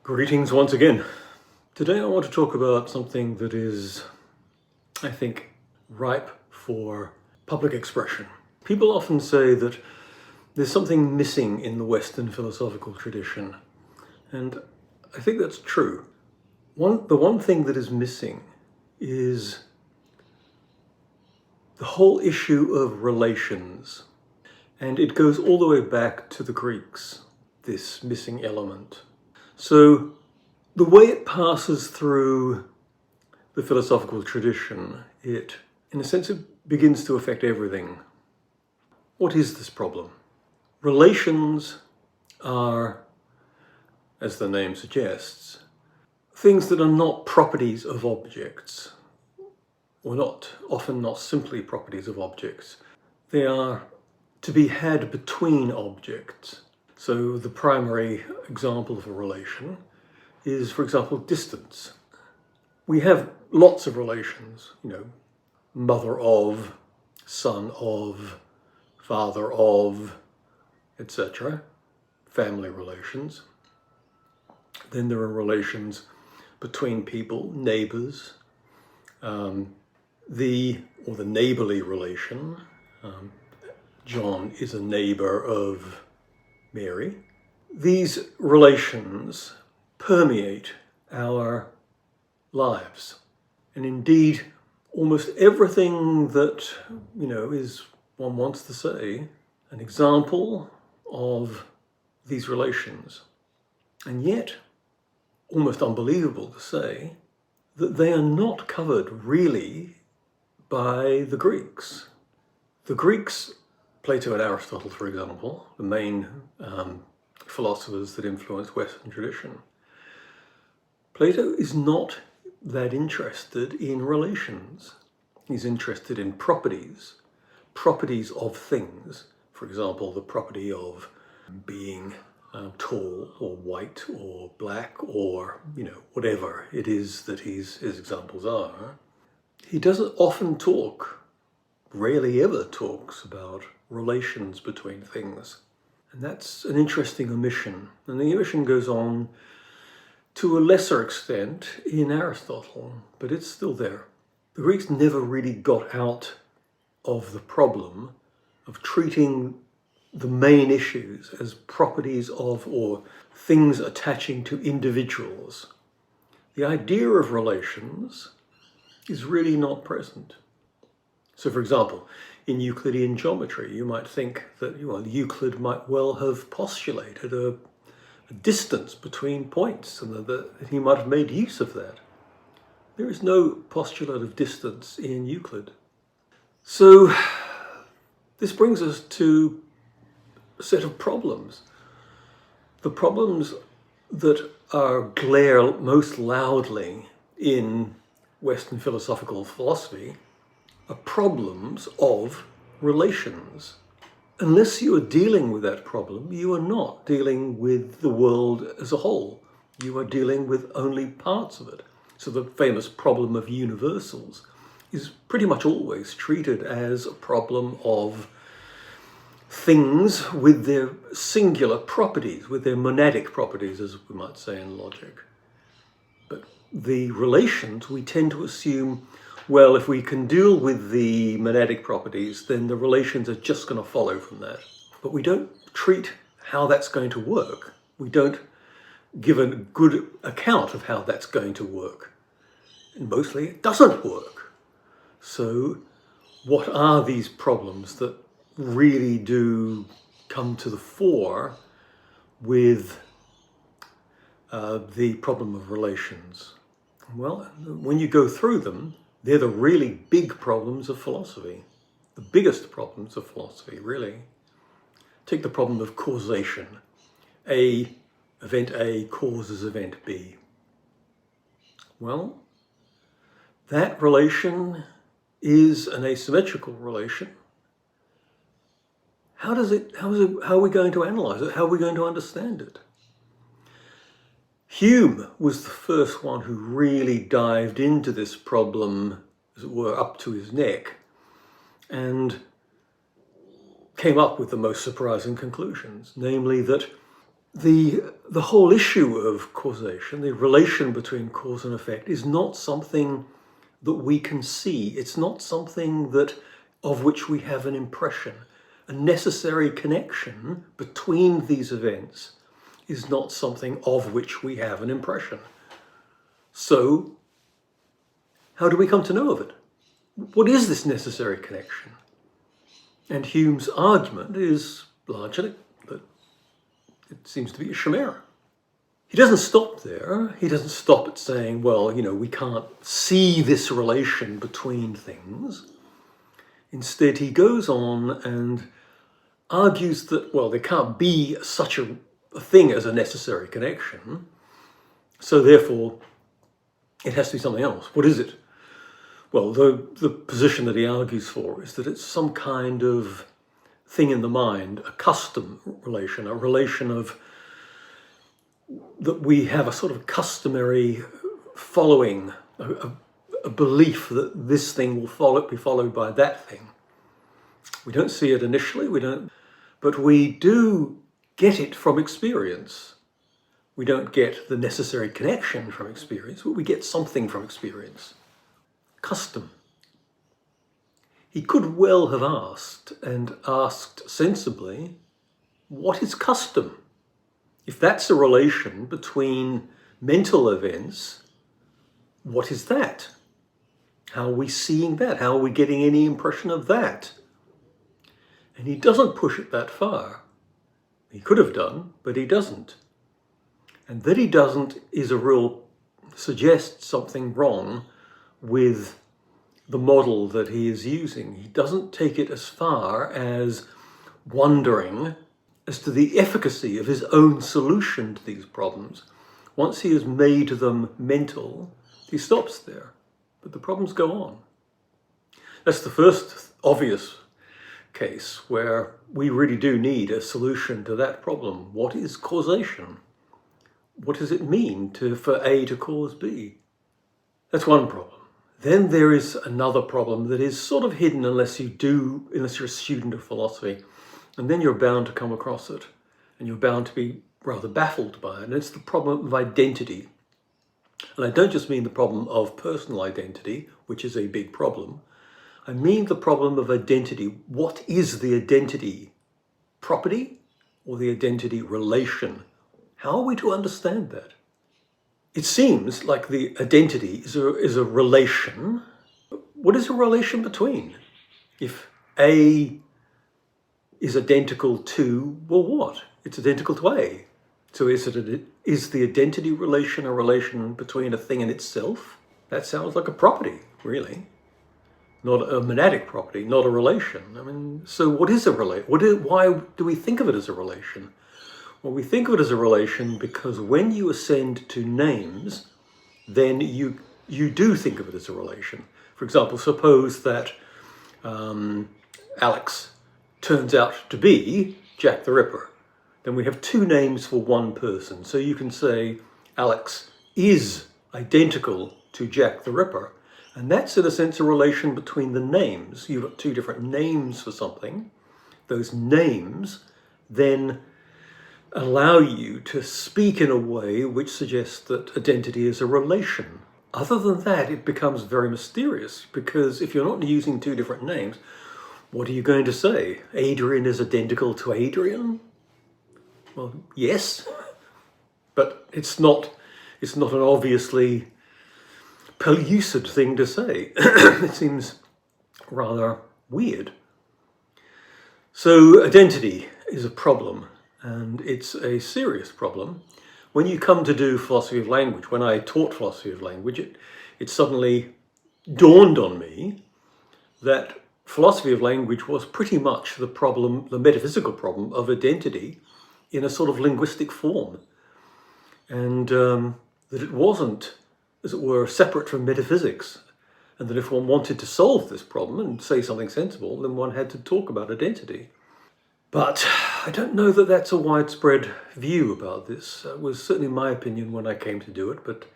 Greetings once again. Today I want to talk about something that is, I think, ripe for public expression. People often say that there's something missing in the Western philosophical tradition, and I think that's true. The one thing that is missing is the whole issue of relations, and it goes all the way back to the Greeks, this missing element. So the way it passes through the philosophical tradition, it, in a sense, it begins to affect everything. What is this problem? Relations are, as the name suggests, things that are not properties of objects, or often not simply properties of objects. They are to be had between objects. So the primary example of a relation is, for example, distance. We have lots of relations, mother of, son of, father of, etc., family relations. Then there are relations between people, neighbors, the neighborly relation. John is a neighbor of Mary. These relations permeate our lives. And indeed, almost everything that, is, one wants to say, an example of these relations. And yet, almost unbelievable to say, that they are not covered really by the Greeks. The Greeks, Plato and Aristotle, for example, the main philosophers that influenced Western tradition. Plato is not that interested in relations. He's interested in properties of things. For example, the property of being tall or white or black or, whatever it is that his examples are. He doesn't often rarely ever talks about relations between things. And that's an interesting omission. And the omission goes on to a lesser extent in Aristotle, but it's still there. The Greeks never really got out of the problem of treating the main issues as properties of or things attaching to individuals. The idea of relations is really not present. So, for example, in Euclidean geometry, you might think that Euclid might well have postulated a distance between points and that he might have made use of that. There is no postulate of distance in Euclid. So this brings us to a set of problems. The problems that glare most loudly in Western philosophical philosophy are problems of relations. Unless you are dealing with that problem, you are not dealing with the world as a whole. You are dealing with only parts of it. So the famous problem of universals is pretty much always treated as a problem of things with their singular properties, with their monadic properties, as we might say in logic. But the relations, we tend to assume, well, if we can deal with the monadic properties, then the relations are just going to follow from that. But we don't treat how that's going to work. We don't give a good account of how that's going to work. And mostly it doesn't work. So what are these problems that really do come to the fore with the problem of relations? Well, when you go through them, they're the really big problems of philosophy. The biggest problems of philosophy, really. Take the problem of causation. Event A causes event B. Well, that relation is an asymmetrical relation. How are we going to analyze it? How are we going to understand it? Hume was the first one who really dived into this problem, as it were, up to his neck, and came up with the most surprising conclusions, namely that The whole issue of causation, the relation between cause and effect, is not something that we can see. It's not something of which we have an impression. A necessary connection between these events is not something of which we have an impression. So, how do we come to know of it? What is this necessary connection? And Hume's argument is largely that it seems to be a chimera. He doesn't stop there. He doesn't stop at saying, well, we can't see this relation between things. Instead, he goes on and argues that, well, there can't be such a thing as a necessary connection, so therefore it has to be something else. What is it? Well, the position that he argues for is that it's some kind of thing in the mind, a custom relation, a relation of that we have a sort of customary following, a belief that this thing will be followed by that thing. We don't see it initially, but we do get it from experience. We don't get the necessary connection from experience, but we get something from experience. Custom. He could well have asked sensibly, what is custom? If that's a relation between mental events, what is that? How are we seeing that? How are we getting any impression of that? And he doesn't push it that far. He could have done, but he doesn't. And that he doesn't suggests something wrong with the model that he is using. He doesn't take it as far as wondering as to the efficacy of his own solution to these problems. Once he has made them mental, he stops there. But the problems go on. That's the first obvious case where we really do need a solution to that problem. What is causation? What does it mean for A to cause B? That's one problem. Then there is another problem that is sort of hidden unless you're a student of philosophy. And then you're bound to come across it. And you're bound to be rather baffled by it. And it's the problem of identity. And I don't just mean the problem of personal identity, which is a big problem. I mean the problem of identity. What is the identity? Property or the identity relation? How are we to understand that? It seems like the identity is a relation. What is a relation between? If A is identical to, well, what? It's identical to A. So is the identity relation a relation between a thing and itself? That sounds like a property, really. Not a monadic property, not a relation. I mean, so what is a relation? Why do we think of it as a relation? Well, we think of it as a relation because when you ascend to names, then you do think of it as a relation. For example, suppose that Alex turns out to be Jack the Ripper. Then we have two names for one person. So you can say Alex is identical to Jack the Ripper. And that's in a sense a relation between the names. You've got two different names for something. Those names then allow you to speak in a way which suggests that identity is a relation. Other than that, it becomes very mysterious because if you're not using two different names, what are you going to say? Adrian is identical to Adrian? Well, yes, but it's not an obviously pellucid thing to say. It seems rather weird. So identity is a problem, and it's a serious problem. When you come to do philosophy of language, when I taught philosophy of language, it suddenly dawned on me that philosophy of language was pretty much the problem, the metaphysical problem of identity in a sort of linguistic form. And that it wasn't, as it were, separate from metaphysics. And that if one wanted to solve this problem and say something sensible, then one had to talk about identity. But I don't know that that's a widespread view about this. It was certainly my opinion when I came to do it, but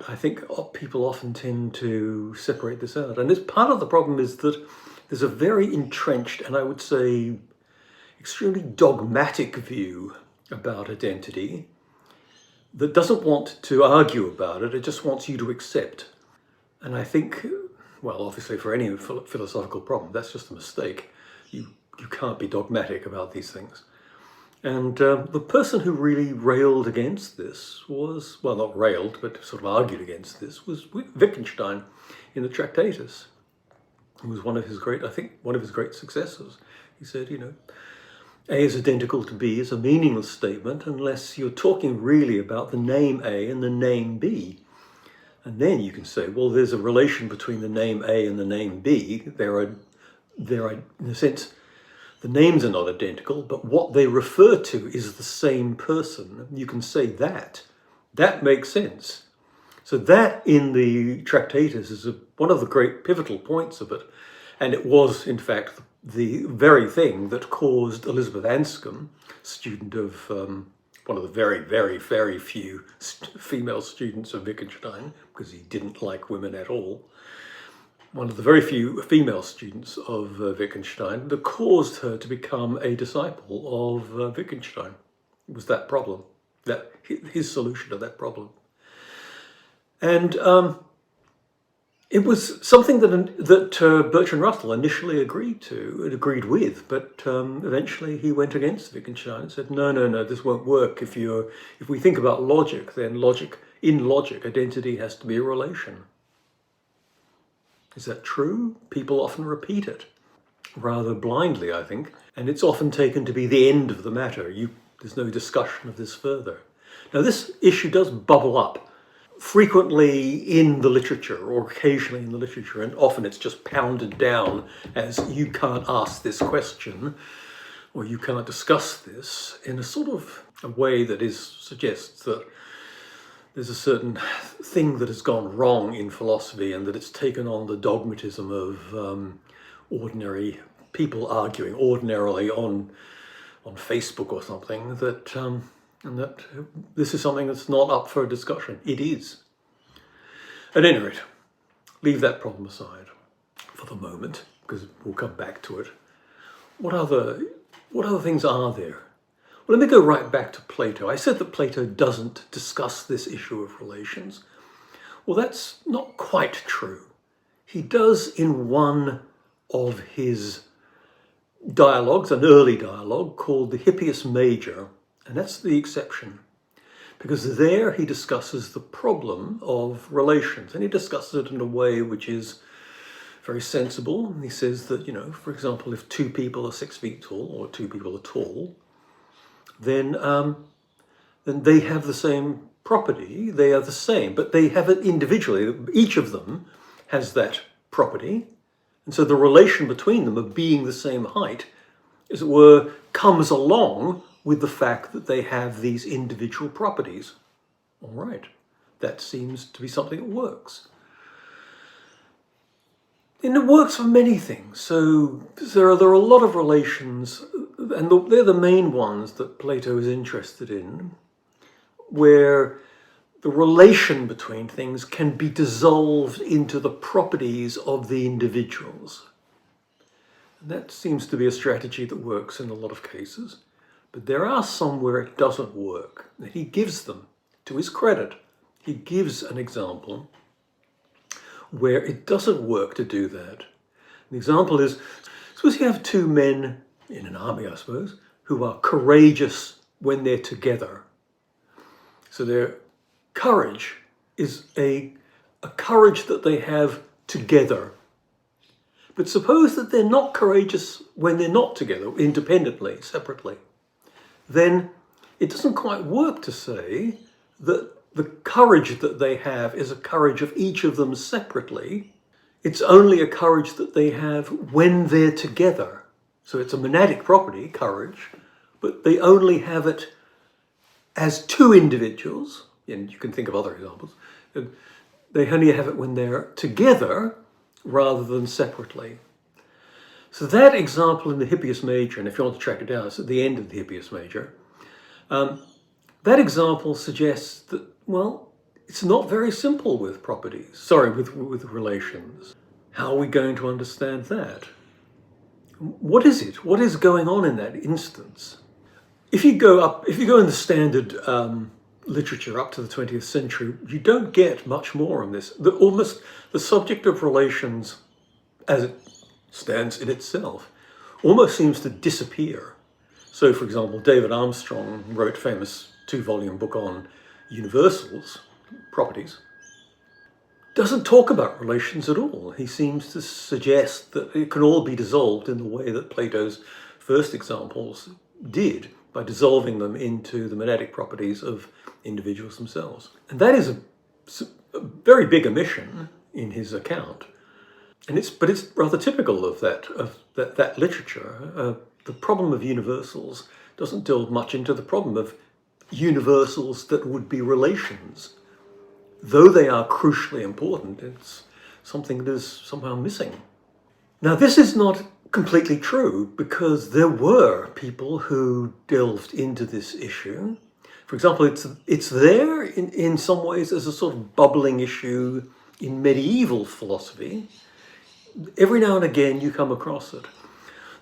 I think people often tend to separate this out. And this part of the problem is that there's a very entrenched, and I would say extremely dogmatic view about identity that doesn't want to argue about it, it just wants you to accept. And I think, well, obviously for any philosophical problem, that's just a mistake. You can't be dogmatic about these things. And the person who really railed against this was, well, not railed, but sort of argued against this, was Wittgenstein in the Tractatus. It was one of his great successors. He said, A is identical to B is a meaningless statement unless you're talking really about the name A and the name B. And then you can say, well, there's a relation between the name A and the name B. There are, in a sense, the names are not identical, but what they refer to is the same person. You can say that. That makes sense. So that in the Tractatus is one of the great pivotal points of it. And it was, in fact, the very thing that caused Elizabeth Anscombe, student of one of the very, very, very few female students of Wittgenstein, because he didn't like women at all, one of the very few female students of Wittgenstein, that caused her to become a disciple of Wittgenstein. It was that problem, that his solution to that problem. And it was something that Bertrand Russell initially agreed with, but eventually he went against Wittgenstein and said, no, this won't work. If we think about logic, then in logic, identity has to be a relation. Is that true? People often repeat it, rather blindly, I think, and it's often taken to be the end of the matter. There's no discussion of this further. Now, this issue does bubble up frequently in the literature, or occasionally in the literature, and often it's just pounded down as you can't ask this question, or you can't discuss this, in a sort of a way that suggests that there's a certain thing that has gone wrong in philosophy and that it's taken on the dogmatism of ordinary people arguing ordinarily on Facebook or something, and that this is something that's not up for discussion. It is. At any rate, leave that problem aside for the moment, because we'll come back to it. What other things are there? Well, let me go right back to Plato. I said that Plato doesn't discuss this issue of relations. Well, that's not quite true. He does in one of his dialogues, an early dialogue called the Hippias Major, and that's the exception, because there he discusses the problem of relations, and he discusses it in a way which is very sensible. He says that, for example, if two people are 6 feet tall, or two people are tall, then they have the same property. They are the same, but they have it individually. Each of them has that property, and so the relation between them of being the same height, as it were, comes along with the fact that they have these individual properties. All right, that seems to be something that works. And it works for many things. So there are a lot of relations, and they're the main ones that Plato is interested in, where the relation between things can be dissolved into the properties of the individuals. And that seems to be a strategy that works in a lot of cases. But there are some where it doesn't work. And he gives them, to his credit, he gives an example where it doesn't work to do that. The example is, suppose you have two men in an army, I suppose, who are courageous when they're together. So their courage is a courage that they have together. But suppose that they're not courageous when they're not together, independently, separately. Then it doesn't quite work to say that the courage that they have is a courage of each of them separately. It's only a courage that they have when they're together. So it's a monadic property, courage, but they only have it as two individuals, and you can think of other examples. They only have it when they're together rather than separately. So that example in the Hippias Major, and if you want to track it down, it's at the end of the Hippias Major, that example suggests that, well, it's not very simple with properties, with relations. How are we going to understand that? What is it? What is going on in that instance? if you go in the standard literature up to the 20th century, you don't get much more on this. The subject of relations, as it stands in itself, almost seems to disappear. So, for example, David Armstrong wrote a famous 2-volume book on universals, properties. Doesn't talk about relations at all. He seems to suggest that it can all be dissolved in the way that Plato's first examples did, by dissolving them into the monadic properties of individuals themselves. And that is a very big omission in his account. But it's rather typical of that literature. The problem of universals doesn't delve much into the problem of universals that would be relations. Though they are crucially important, it's something that is somehow missing. Now, this is not completely true, because there were people who delved into this issue. For example, it's there in some ways as a sort of bubbling issue in medieval philosophy. Every now and again you come across it.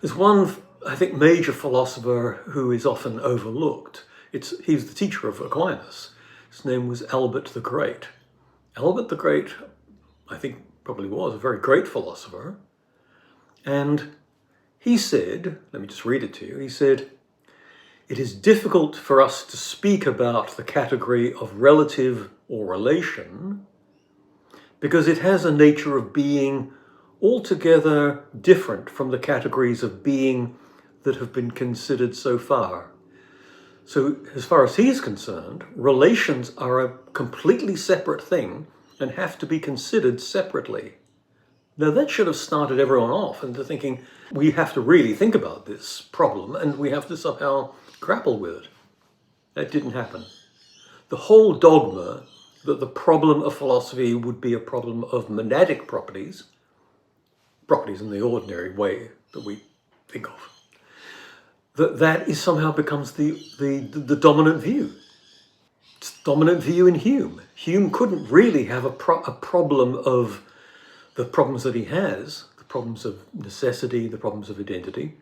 There's one, I think, major philosopher who is often overlooked. He's the teacher of Aquinas. His name was Albert the Great. Albert the Great, I think, probably was a very great philosopher. And he said, let me just read it to you, he said, "It is difficult for us to speak about the category of relative or relation because it has a nature of being altogether different from the categories of being that have been considered so far. So as far as he's concerned, relations are a completely separate thing and have to be considered separately. Now that should have started everyone off into thinking, we have to really think about this problem and we have to somehow grapple with it. That didn't happen. The whole dogma that the problem of philosophy would be a problem of monadic properties in the ordinary way that we think of, that is somehow becomes the dominant view. It's the dominant view in Hume. Hume couldn't really have a problem of the problems that he has, the problems of necessity, the problems of identity,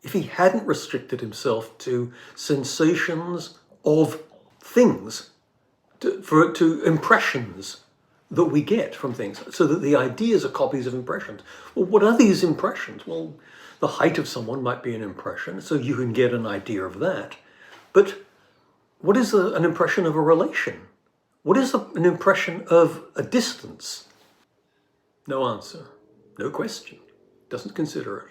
if he hadn't restricted himself to sensations of things, to impressions that we get from things, so that the ideas are copies of impressions. Well, what are these impressions? Well, the height of someone might be an impression, so you can get an idea of that. But what is an impression of a relation? What is an impression of a distance? No answer, no question, doesn't consider it.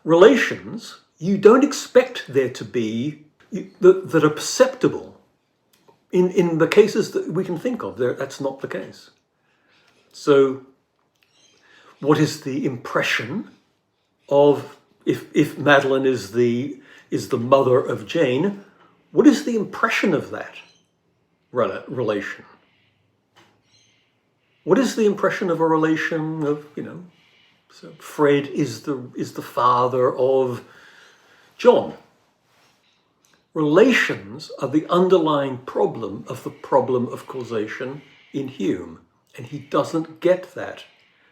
Relations, you don't expect there to be, that are perceptible. In the cases that we can think of, that's not the case. So what is the impression of, if Madeline is the mother of Jane, what is the impression of that relation? What is the impression of a relation of, so Fred is the father of John. Relations are the underlying problem of the problem of causation in Hume. And he doesn't get that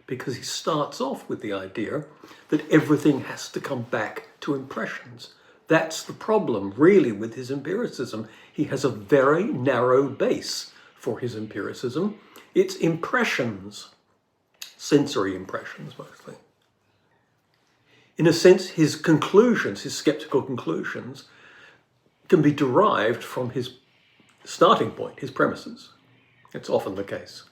because he starts off with the idea that everything has to come back to impressions. That's the problem, really, with his empiricism. He has a very narrow base for his empiricism. It's impressions, sensory impressions mostly. In a sense, his conclusions, his skeptical conclusions, can be derived from his starting point, his premises. It's often the case.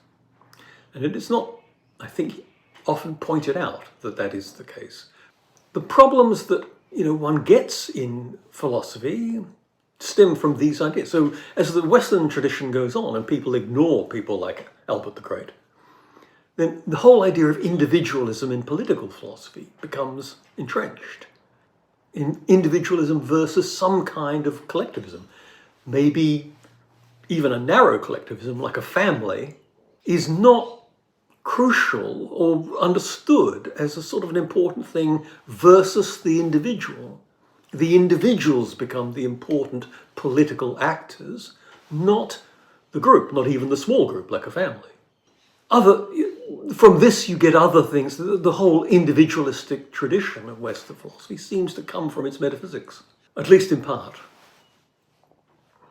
And it is not, I think, often pointed out that is the case. The problems that one gets in philosophy stem from these ideas. So as the Western tradition goes on and people ignore people like Albert the Great, then the whole idea of individualism in political philosophy becomes entrenched. In individualism versus some kind of collectivism. Maybe even a narrow collectivism like a family is not crucial or understood as a sort of an important thing versus the individual. The individuals become the important political actors, not the group, not even the small group like a family. From this you get other things. The whole individualistic tradition of Western philosophy seems to come from its metaphysics. at least in part.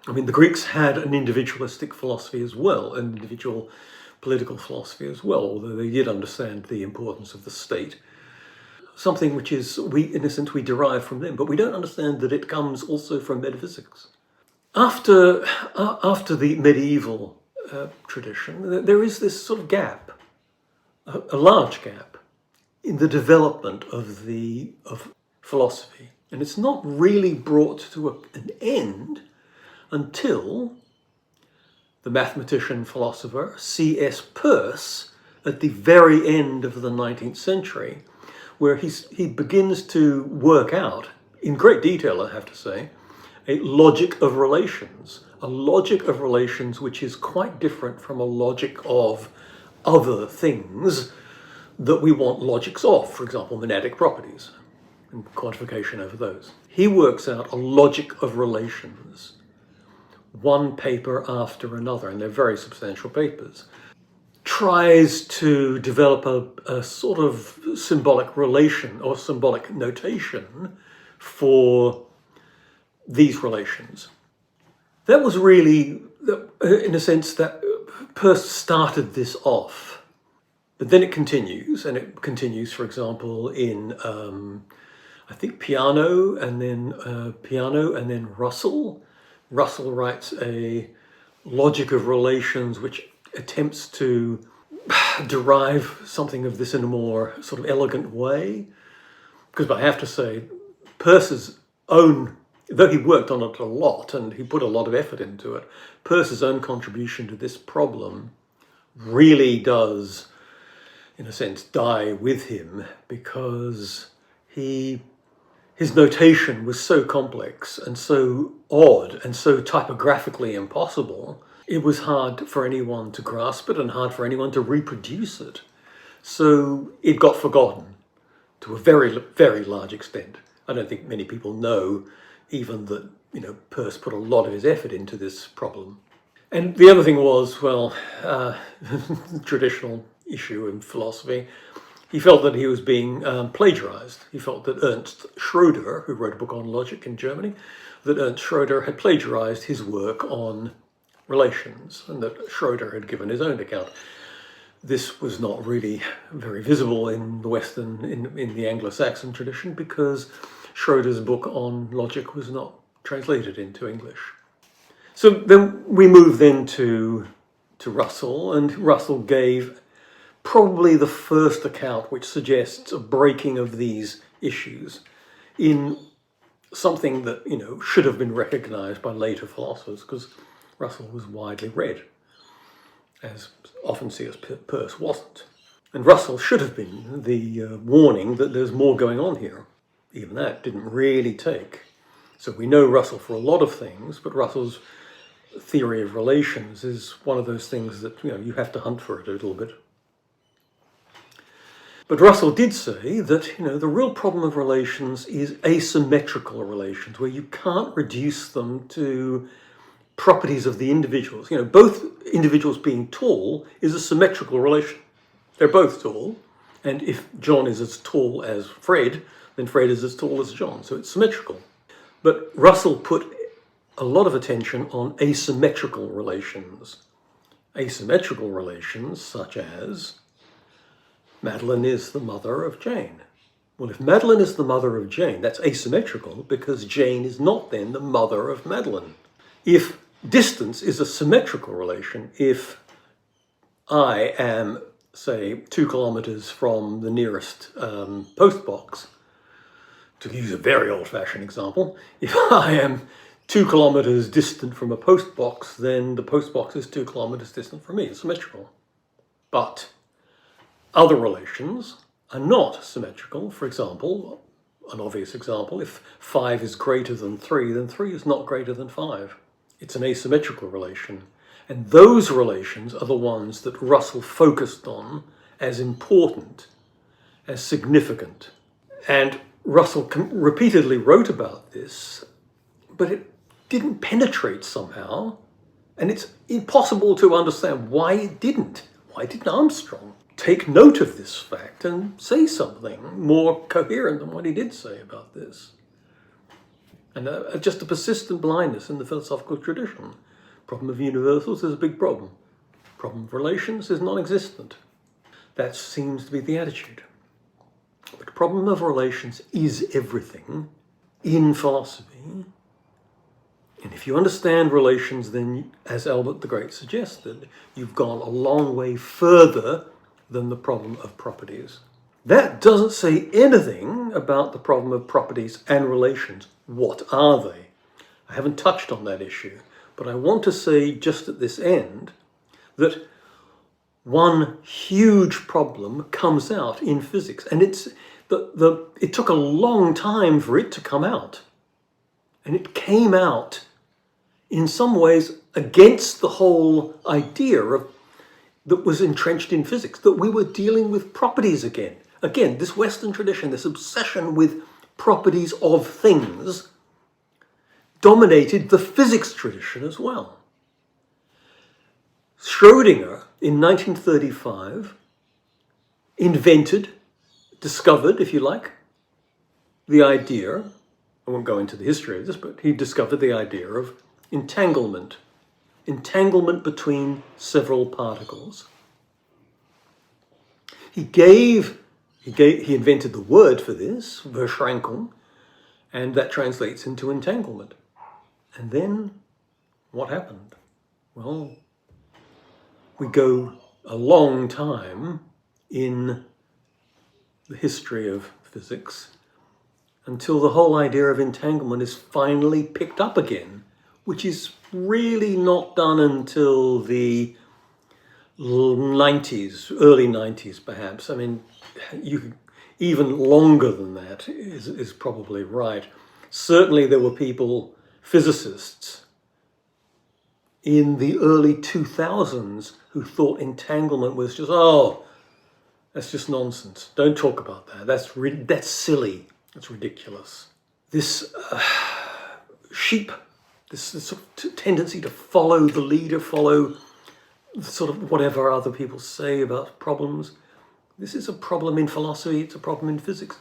I mean, the Greeks had an individualistic philosophy as well, an individual political philosophy as well, although they did understand the importance of the state. Something which is, in a sense, we derive from them, but we don't understand that it comes also from metaphysics. After the medieval tradition, there is this sort of gap, a large gap, in the development of philosophy, and it's not really brought to an end until the mathematician philosopher C.S. Peirce, at the very end of the 19th century, where he begins to work out, in great detail I have to say, a logic of relations. A logic of relations which is quite different from a logic of other things that we want logics of, for example, monadic properties and quantification over those. He works out a logic of relations, one paper after another, and they're very substantial papers, tries to develop a sort of symbolic relation or symbolic notation for these relations. That was really, in a sense, that Peirce started this off. But then it continues, and it continues, for example, in, I think, piano, and then Russell. Russell writes a logic of relations which attempts to derive something of this in a more sort of elegant way. Because I have to say, Peirce's own, though he worked on it a lot and he put a lot of effort into it, Peirce's own contribution to this problem really does, in a sense, die with him, because his notation was so complex and so odd and so typographically impossible, it was hard for anyone to grasp it and hard for anyone to reproduce it. So it got forgotten to a very, very large extent. I don't think many people know even that, Peirce put a lot of his effort into this problem. And the other thing was, well, traditional issue in philosophy, he felt that he was being plagiarized. He felt that Ernst Schroeder, who wrote a book on logic in Germany, that Ernst Schroeder had plagiarized his work on relations, and that Schroeder had given his own account. This was not really very visible in the Western, in the Anglo-Saxon tradition, because Schroeder's book on logic was not translated into English. So then we move then to Russell, and Russell gave probably the first account which suggests a breaking of these issues in something that, should have been recognized by later philosophers, because Russell was widely read, as often C.S. Peirce wasn't. And Russell should have been the warning that there's more going on here. Even that didn't really take. So we know Russell for a lot of things, but Russell's theory of relations is one of those things that, you have to hunt for it a little bit. But Russell did say that, the real problem of relations is asymmetrical relations, where you can't reduce them to properties of the individuals. Both individuals being tall is a symmetrical relation. They're both tall, and if John is as tall as Fred, then Fred is as tall as John, so it's symmetrical. But Russell put a lot of attention on asymmetrical relations. Asymmetrical relations such as Madeline is the mother of Jane. Well, if Madeline is the mother of Jane, that's asymmetrical because Jane is not then the mother of Madeline. If distance is a symmetrical relation, if I am, say, 2 kilometers from the nearest post box, to use a very old-fashioned example, if I am 2 kilometers distant from a post box, then the post box is 2 kilometers distant from me. It's symmetrical. But other relations are not symmetrical. For example, an obvious example, if 5 is greater than 3, then 3 is not greater than 5. It's an asymmetrical relation. And those relations are the ones that Russell focused on as important, as significant. And Russell repeatedly wrote about this, but it didn't penetrate somehow. And it's impossible to understand why it didn't. Why didn't Armstrong take note of this fact and say something more coherent than what he did say about this? and just a persistent blindness in the philosophical tradition. Problem of universals is a big problem. Problem of relations is non-existent. That seems to be the attitude. But the problem of relations is everything in philosophy. And if you understand relations, then, as Albert the Great suggested, you've gone a long way further than the problem of properties. That doesn't say anything about the problem of properties and relations. What are they? I haven't touched on that issue, but I want to say just at this end that one huge problem comes out in physics, and it took a long time for it to come out. And it came out in some ways against the whole idea that was entrenched in physics, that we were dealing with properties again. Again, this Western tradition, this obsession with properties of things, dominated the physics tradition as well. Schrödinger, in 1935, discovered, if you like, the idea, I won't go into the history of this, but he discovered the idea of entanglement. Entanglement between several particles. He invented the word for this, Verschränkung, and that translates into entanglement. And then what happened? Well, we go a long time in the history of physics until the whole idea of entanglement is finally picked up again, which is really not done until the 90s, early 90s perhaps. I mean, even longer than that is probably right. Certainly there were people, physicists, in the early 2000s who thought entanglement was just, that's just nonsense. Don't talk about that. That's silly. That's ridiculous. This this sort of tendency to follow the leader, follow sort of whatever other people say about problems. This is a problem in philosophy. It's a problem in physics.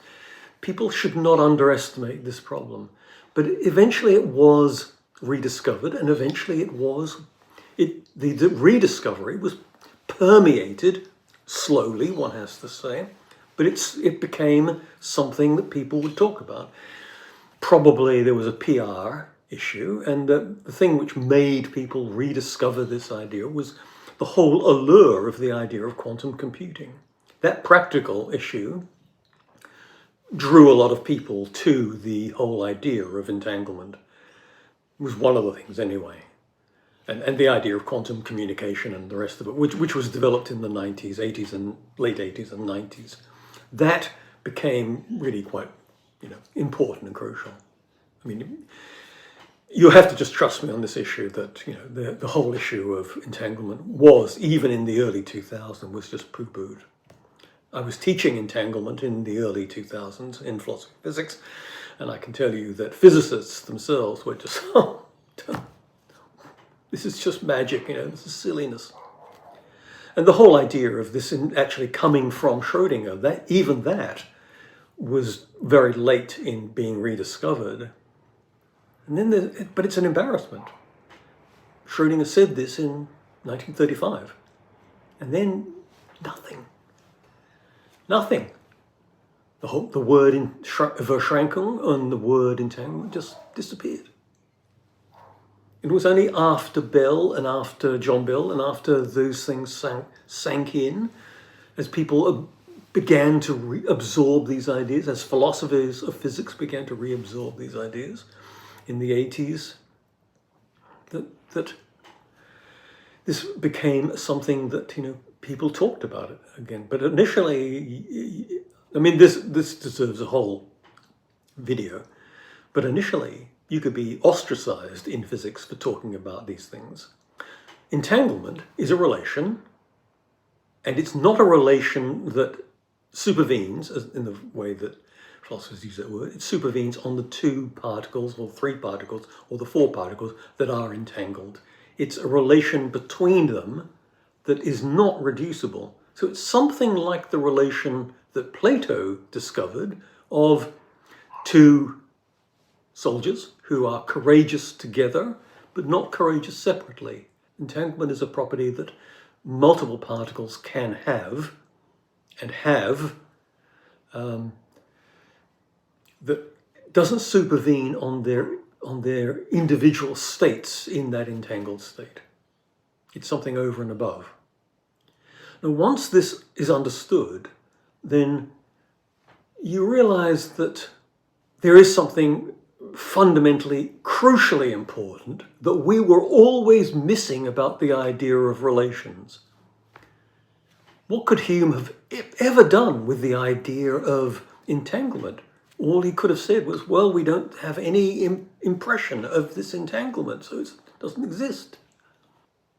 People should not underestimate this problem. But eventually it was rediscovered, and eventually the rediscovery was permeated slowly, one has to say, but it became something that people would talk about. Probably there was a PR issue, and the thing which made people rediscover this idea was the whole allure of the idea of quantum computing. That practical issue drew a lot of people to the whole idea of entanglement. It was one of the things anyway. And the idea of quantum communication and the rest of it, which was developed in the 90s, 80s and late 80s and 90s. That became really quite, important and crucial. I mean, you have to just trust me on this issue that, the whole issue of entanglement was, even in the early 2000s, was just poo-pooed. I was teaching entanglement in the early 2000s in philosophy of physics, and I can tell you that physicists themselves were just, this is just magic, this is silliness. And the whole idea of this actually coming from Schrödinger, that was very late in being rediscovered. And then, but it's an embarrassment. Schrödinger said this in 1935, and then nothing. The word in Verschränkung and the word entanglement just disappeared. It was only after Bell and after John Bell and after those things sank in, as people began to reabsorb these ideas, as philosophers of physics began to reabsorb these ideas in the 80s, that this became something that, people talked about it again. But initially, I mean, this deserves a whole video, but initially you could be ostracized in physics for talking about these things. Entanglement is a relation, and it's not a relation that supervenes, as in the way that philosophers use that word. It supervenes on the two particles or three particles or the four particles that are entangled. It's a relation between them that is not reducible. So it's something like the relation that Plato discovered of two soldiers who are courageous together, but not courageous separately. Entanglement is a property that multiple particles can have, and have, that doesn't supervene on their individual states in that entangled state. It's something over and above. Now, once this is understood, then you realize that there is something fundamentally, crucially important that we were always missing about the idea of relations. What could Hume have ever done with the idea of entanglement? All he could have said was, well, we don't have any impression of this entanglement, so it doesn't exist.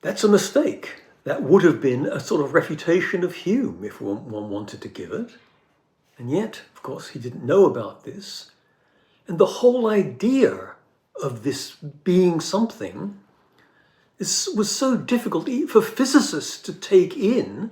That's a mistake. That would have been a sort of refutation of Hume if one wanted to give it. And yet, of course, he didn't know about this. And the whole idea of this being something was so difficult for physicists to take in,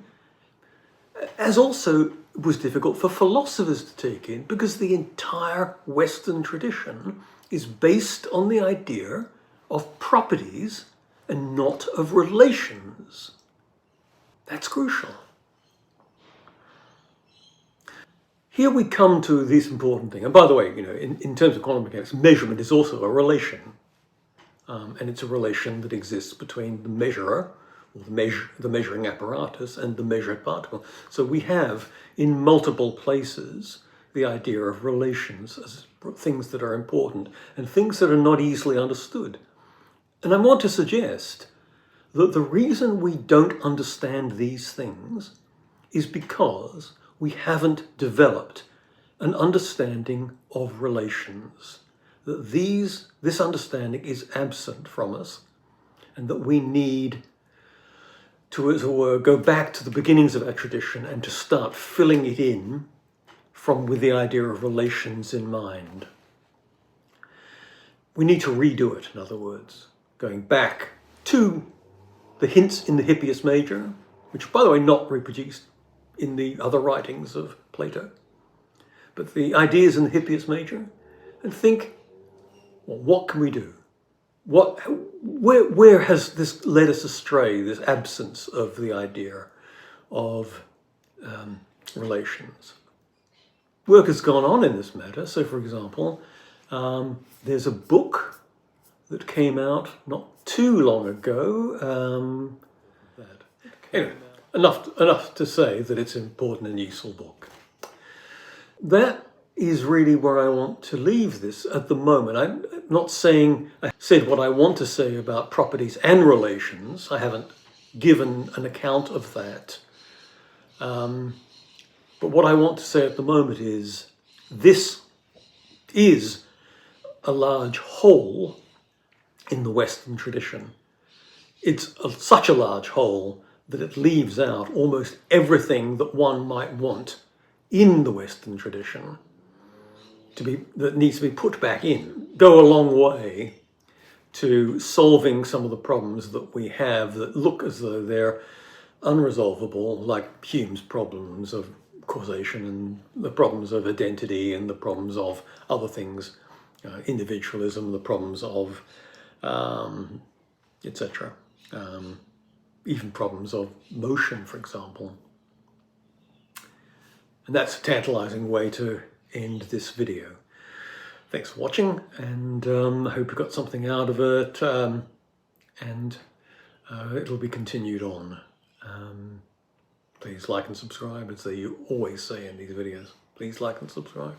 as also was difficult for philosophers to take in, because the entire Western tradition is based on the idea of properties and not of relations. That's crucial. Here we come to this important thing. And by the way, in terms of quantum mechanics, measurement is also a relation. And it's a relation that exists between the measurer, or the measuring apparatus, and the measured particle. So we have, in multiple places, the idea of relations as things that are important and things that are not easily understood. And I want to suggest that the reason we don't understand these things is because we haven't developed an understanding of relations. That this understanding is absent from us, and that we need to, as it were, go back to the beginnings of our tradition and to start filling it in with the idea of relations in mind. We need to redo it, in other words, going back to the hints in the Hippias Major, which, by the way, not reproduced in the other writings of Plato, but the ideas in the Hippias Major, and think, well, what can we do? Where has this led us astray, this absence of the idea of relations? Work has gone on in this matter. So, for example, there's a book that came out not too long ago. Anyway, enough to say that it's an important and useful book. That is really where I want to leave this at the moment. I'm not saying I said what I want to say about properties and relations. I haven't given an account of that. But what I want to say at the moment is this is a large hole in the Western tradition. It's such a large hole that it leaves out almost everything that one might want in the Western tradition that needs to be put back in. Go a long way to solving some of the problems that we have that look as though they're unresolvable, like Hume's problems of causation and the problems of identity and the problems of other things, individualism, the problems of etc. Even problems of motion, for example. And that's a tantalizing way to end this video. Thanks for watching, and I hope you got something out of it, and it'll be continued on. Please like and subscribe, as you always say in these videos. Please like and subscribe.